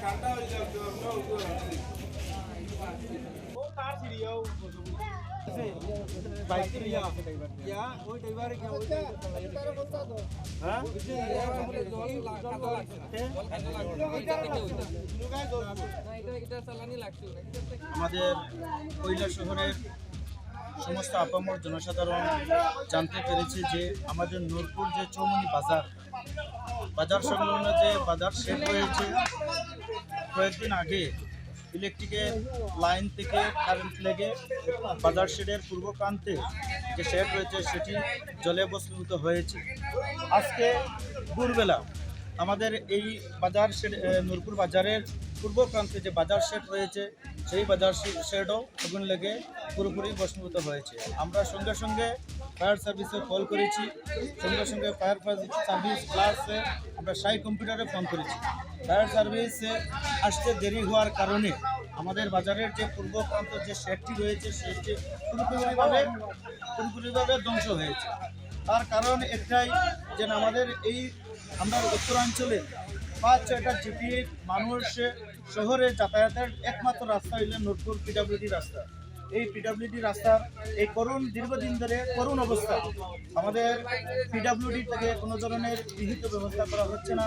ঠান্ডা হয়ে যাবে আমাদের কৈলা শহরের সমস্ত আপামর জনসাধারণ জানতে পেরেছে যে আমাদের নূরপুর যে চৌমনি বাজার সংলগ্ন যে বাজার শেড হয়েছে, কয়েকদিন আগে ইলেকট্রিকের লাইন থেকে কারেন্ট লেগে বাজার শেডের পূর্ব প্রান্তে যে শেড রয়েছে সেটি জলে ভস্মীভূত হয়েছে। আজকে ভোরবেলা আমাদের এই বাজার শেড নূরপুর বাজারের পূর্ব প্রান্তে যে বাজার শেড রয়েছে সেই বাজার শেডও আগুন লেগে পুরোপুরি ভস্মীভূত হয়েছে। আমরা সঙ্গে সঙ্গে ফায়ার সার্ভিসে কল করেছি, সঙ্গে সঙ্গে ফায়ার সার্ভিস প্লাসে আমরা সাই কম্পিউটারে ফোন করেছি। ফায়ার সার্ভিসে আসতে দেরি হওয়ার কারণে আমাদের বাজারের যে পূর্ব প্রান্ত যে শেডটি রয়েছে সেটি পুরোপুরিভাবে ধ্বংস হয়েছে। তার কারণ একটাই যে আমাদের এই আমরা উত্তরাঞ্চলে 5-6টা জিপির মানুষ শহরে যাতায়াতের একমাত্র রাস্তা হইল নূরপুর পিডব্লিউডি রাস্তা। এই পিডব্লিউডি রাস্তার এই দীর্ঘদিন ধরে করুণ অবস্থা। আমাদের পিডব্লিউডি থেকে কোনো ধরনের বিহিত ব্যবস্থা করা হচ্ছে না।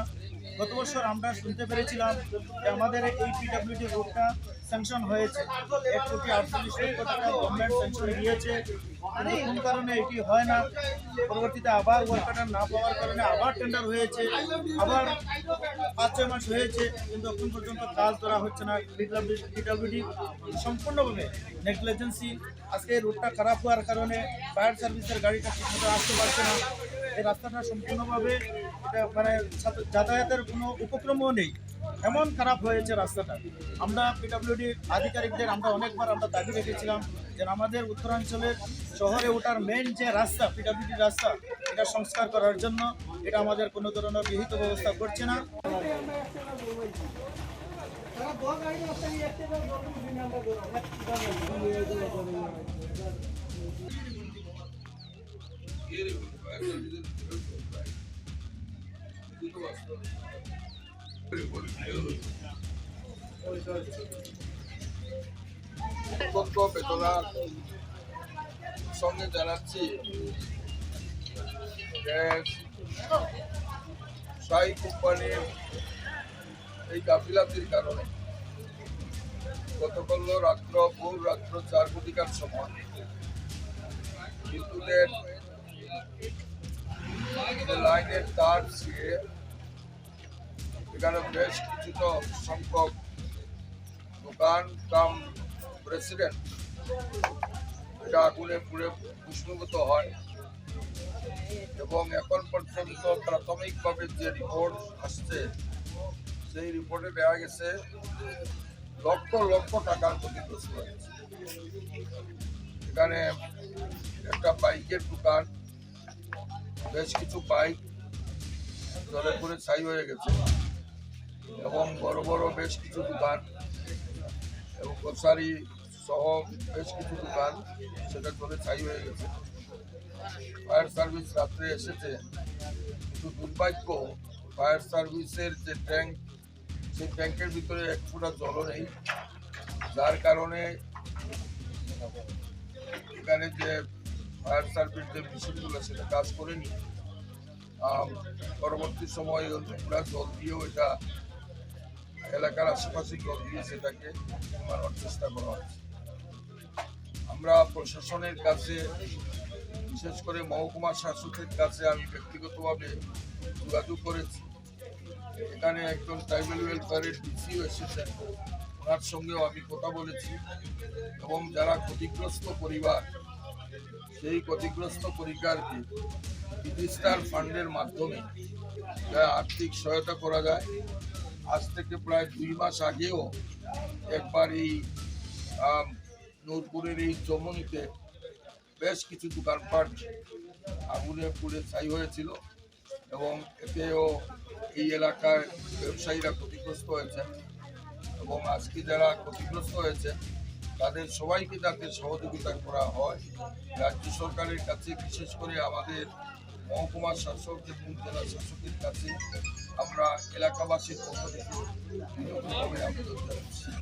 গত বছর আমরা শুনতে পেরেছিলাম যে আমাদের এই পিডব্লিউডি রোডটা স্যাংশন হয়েছে, 1,48,00,000 টাকা গভর্নমেন্ট স্যাংশন দিয়েছে, কিন্তু কোন কারণে এটি হয় না। পরবর্তীতে আবার ওয়ার্কার না পাওয়ার কারণে আবার টেন্ডার হয়েছে, আবার 5-6 মাস হয়েছে, কিন্তু এখন পর্যন্ত কাজ ধরা হচ্ছে না। পিডব্লিউডি সম্পূর্ণভাবে নেগলিজেন্সি। আজকে এই রোডটা খারাপ হওয়ার কারণে ফায়ার সার্ভিসের গাড়িটা ঠিকমতো আসতে পারছে না। এই রাস্তাটা সম্পূর্ণভাবে এটা মানে যাতায়াতের কোনো উপক্রমও নেই, এমন খারাপ হয়েছে রাস্তাটা। আমরা পিডব্লিউডির আধিকারিকদের আমরা অনেকবার দাবি রেখেছিলাম যে আমাদের উত্তরাঞ্চলের শহরে ওঠার মেন যে রাস্তা পিডব্লিউডি রাস্তা, এটা সংস্কার করার জন্য এটা আমাদের কোনো ধরনের বিহিত ব্যবস্থা করছে না। বেদনার সঙ্গে জানাচ্ছি সাই কোম্পানির এই গাফিলাতির কারণে গতকাল ভোর রাত্র 4 ঘটিকার সময় বিদ্যুতের লাইনের তার ছিঁড়ে এখানে বেশ কিছুটা সংখ্যক দোকান কাম রেসিডেন্ট এটা আগুনে পুড়ে ভস্মীভূত হয় এবং এখন পর্যন্ত প্রাথমিকভাবে যে রিপোর্ট আসছে সেই রিপোর্টে দেওয়া গেছে লক্ষ লক্ষ টাকার ক্ষতিগ্রস্ত হয়েছে। এখানে একটা বাইকের দোকান, বেশ কিছু বাইক জলে পুড়ে ছাই হয়ে গেছে এবং বড় বড় বেশ কিছু দোকান এবং গ্রোসারি সহ বেশ কিছু দোকান সেটা জলে ছাই হয়ে গেছে। ফায়ার সার্ভিস রাত্রে এসেছে, কিন্তু দুর্ভাগ্য ফায়ার সার্ভিসের যে ট্যাঙ্ক সেই ট্যাঙ্কের ভিতরে এক ফোঁটা জলও নেই, যার কারণে এখানে যে ফায়ার সার্ভিস যে মেশিনগুলো সেটা কাজ করেনি। পরবর্তী সময় পুরা জল দিয়েও এটা এলাকার আশেপাশে জল দিয়ে সেটাকে মারার চেষ্টা করা হচ্ছে। আমরা প্রশাসনের কাছে, বিশেষ করে মহকুমা শাসকের কাছে আমি ব্যক্তিগতভাবে যোগাযোগ করেছি। এখানে একজন ট্রাইবাল ওয়েলফেয়ারের ডিসিও এসেছেন, ওনার সঙ্গেও আমি কথা বলেছি এবং যারা ক্ষতিগ্রস্ত পরিবার সেই ক্ষতিগ্রস্ত পরিবারকে বিডিস্টার ফান্ডের মাধ্যমে আর্থিক সহায়তা করা যায়। আজ থেকে প্রায় 2 মাস আগেও একবার এই নূরপুরের এই চৌমনিতে বেশ কিছু দোকানপাট আগুনে পুড়ে ছাই হয়েছিল এবং এতেও এই এলাকার ব্যবসায়ীরা ক্ষতিগ্রস্ত হয়েছে এবং আজকে যারা ক্ষতিগ্রস্ত হয়েছে তাদের সবাইকে যাতে সহযোগিতা করা হয় রাজ্য সরকারের কাছে, বিশেষ করে আমাদের মহকুমা শাসক এবং জেলা শাসকের কাছে আমরা এলাকাবাসীর পক্ষ থেকে বিনম্রভাবে আবেদন জানাচ্ছি।